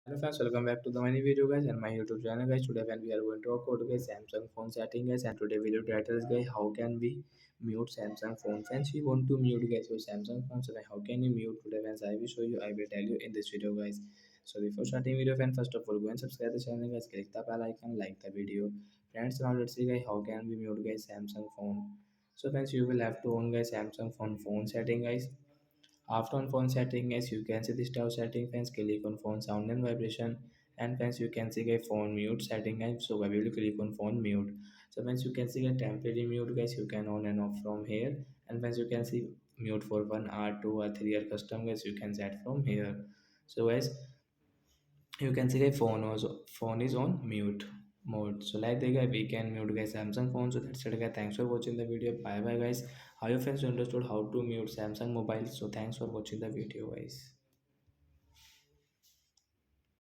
Hello friends, welcome back to the mini video guys and my YouTube channel guys. Today when we are going to talk about guys Samsung phone setting guys, and today video title is guys how can we mute Samsung phone fans. We want to mute guys your Samsung phone, so how can you mute today fans? I will show you. I will tell you in this video guys. So before starting video fan, first of all go and subscribe the channel guys. Click the bell icon, like the video. Friends, now let's see guys how can we mute guys Samsung phone. So friends, you will have to on guys Samsung phone setting guys. After on phone setting, as you can see the style setting, fans click on phone sound and vibration, and fans you can see a phone mute setting, and so I will click on phone mute. So once you can see a temporary mute guys, you can on and off from here, and once you can see mute for 1 hour, 2 or 3 hour custom guys, you can set from here. So guys, you can see the phone is on mute mode. So like the guy we can mute guys Samsung phone. So that's it guys. Thanks for watching the video. Bye bye guys. I hope friends understood how to mute Samsung mobile. So thanks for watching the video guys.